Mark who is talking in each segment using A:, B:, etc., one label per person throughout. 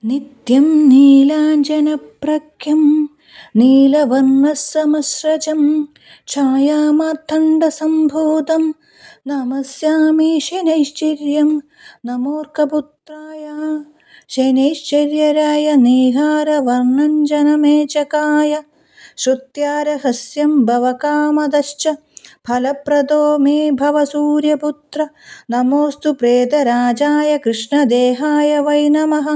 A: नित्यं नीलाञ्जनप्रख्यं नीलवर्णसमस्रजं छायामार्तण्डसम्भूतं नमस्यामि शनैश्चर्यं नमोऽर्कपुत्राय शनैश्चर्यराय नीहारवर्णञ्जनमेचकाय श्रुत्यारहस्यं भवकामदश्च फलप्रदो मे भव सूर्यपुत्र नमोऽस्तु प्रेतराजाय कृष्णदेहाय वै नमः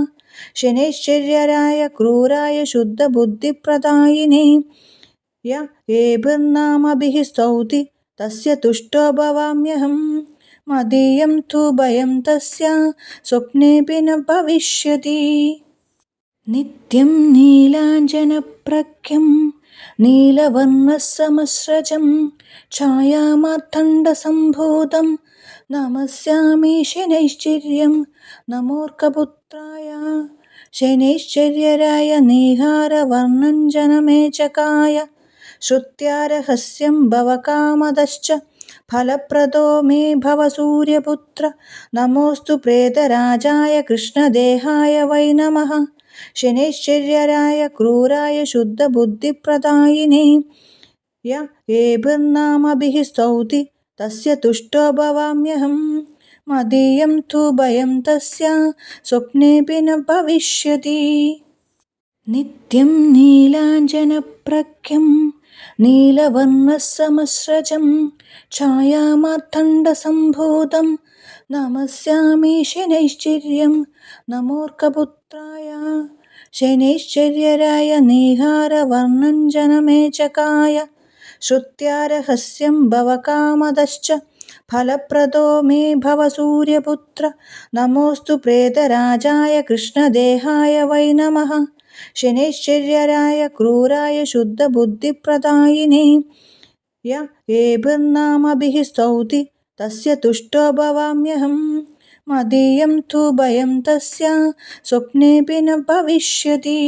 A: शनैश्चर्यराय क्रूराय शुद्धबुद्धिप्रदायिने य एभिर्नामभिः स्तौति तस्य तुष्टो भवाम्यहम् मदीयं तु भयं तस्य स्वप्नेऽपि न भविष्यति। नित्यं नीलाञ्जनप्रख्यं नीलवर्णसमस्रजं छायामार्तण्डसम्भूतं नमस्यामि शनैश्चर्यं नमोऽर्कपुत्राय शनैश्चर्यराय नीहारवर्णञ्जनमेचकाय श्रुत्यारहस्यं भवकामदश्च फलप्रदो मे भव सूर्यपुत्र नमोऽस्तु प्रेतराजाय कृष्णदेहाय वै नमः शनैश्चर्यराय क्रूराय शुद्धबुद्धिप्रदायिने य एभिर्नामभिः स्तौति तस्य तुष्टो भवाम्यहम् मदीयं तु भयं तस्य स्वप्नेऽपि न भविष्यति। नित्यं नीलाञ्जनप्रख्यं नीलवर्णसमस्रजं छायामार्तण्डसम्भूतं नमस्यामि शनैश्चर्यं नमोऽर्कपुत्राय शनैश्चर्यराय नीहारवर्णञ्जनमेचकाय श्रुत्यारहस्यं भवकामदश्च फलप्रदो मे भव सूर्यपुत्र नमोऽस्तु प्रेतराजाय कृष्णदेहाय वै नमः शनैश्चर्यराय क्रूराय शुद्धबुद्धिप्रदायिने य एभिर्नामभिः स्तौति तस्य तुष्टो भवाम्यहम् मदीयं तु भयं तस्य नित्यं नीलाञ्जनप्रख्यं नीलवर्णसमस्रजं छायामार्तण्डसम्भूतं नमस्यामि शनैश्चर्यं नमोऽर्कपुत्राय शनैश्चर्यराय नीहारवर्णञ्जनमेचकाय श्रुत्यारहस्यं भवकामदश्च फलप्रदो मे भव सूर्यपुत्र नमोऽस्तु प्रेतराजाय कृष्णदेहाय वै नमः शनैश्चर्यराय क्रूराय शुद्धबुद्धिप्रदायिने य एभिर्नामभिः स्तौति तस्य तुष्टो भवाम्यहम् मदीयं तु भयं तस्य स्वप्नेऽपि न भविष्यति।